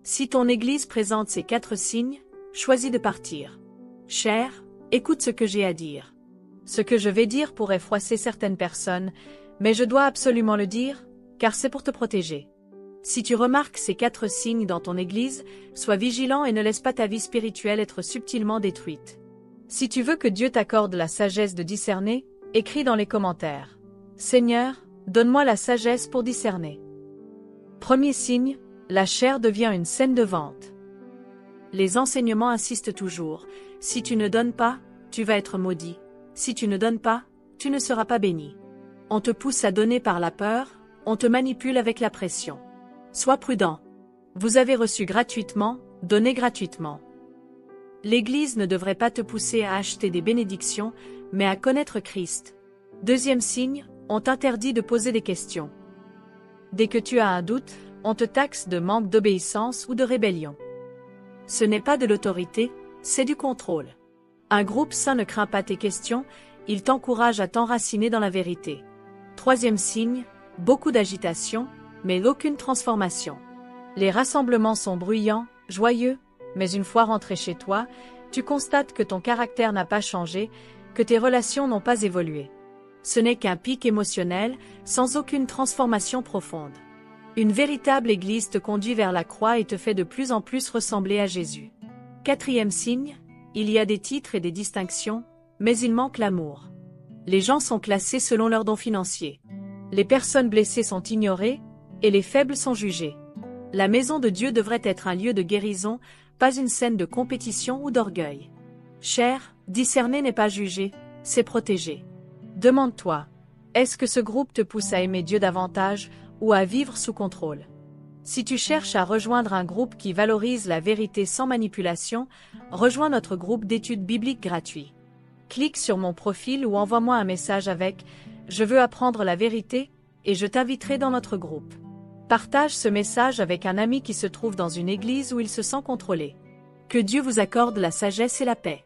Si ton Église présente ces 4 signes, choisis de partir. Cher, écoute ce que j'ai à dire. Ce que je vais dire pourrait froisser certaines personnes, mais je dois absolument le dire, car c'est pour te protéger. Si tu remarques ces 4 signes dans ton Église, sois vigilant et ne laisse pas ta vie spirituelle être subtilement détruite. Si tu veux que Dieu t'accorde la sagesse de discerner, écris dans les commentaires. Seigneur, donne-moi la sagesse pour discerner. Premier signe, la chair devient une scène de vente. Les enseignements insistent toujours. Si tu ne donnes pas, tu vas être maudit. Si tu ne donnes pas, tu ne seras pas béni. On te pousse à donner par la peur, on te manipule avec la pression. Sois prudent. Vous avez reçu gratuitement, donnez gratuitement. L'Église ne devrait pas te pousser à acheter des bénédictions, mais à connaître Christ. Deuxième signe, on t'interdit de poser des questions. Dès que tu as un doute, on te taxe de manque d'obéissance ou de rébellion. Ce n'est pas de l'autorité, c'est du contrôle. Un groupe sain ne craint pas tes questions, il t'encourage à t'enraciner dans la vérité. Troisième signe, beaucoup d'agitation, mais aucune transformation. Les rassemblements sont bruyants, joyeux, mais une fois rentré chez toi, tu constates que ton caractère n'a pas changé, que tes relations n'ont pas évolué. Ce n'est qu'un pic émotionnel, sans aucune transformation profonde. Une véritable Église te conduit vers la croix et te fait de plus en plus ressembler à Jésus. Quatrième signe, il y a des titres et des distinctions, mais il manque l'amour. Les gens sont classés selon leurs dons financiers. Les personnes blessées sont ignorées, et les faibles sont jugés. La maison de Dieu devrait être un lieu de guérison, pas une scène de compétition ou d'orgueil. Cher, discerner n'est pas juger, c'est protéger. Demande-toi, est-ce que ce groupe te pousse à aimer Dieu davantage, ou à vivre sous contrôle? Si tu cherches à rejoindre un groupe qui valorise la vérité sans manipulation, rejoins notre groupe d'études bibliques gratuit. Clique sur mon profil ou envoie-moi un message avec « Je veux apprendre la vérité » et je t'inviterai dans notre groupe. Partage ce message avec un ami qui se trouve dans une église où il se sent contrôlé. Que Dieu vous accorde la sagesse et la paix.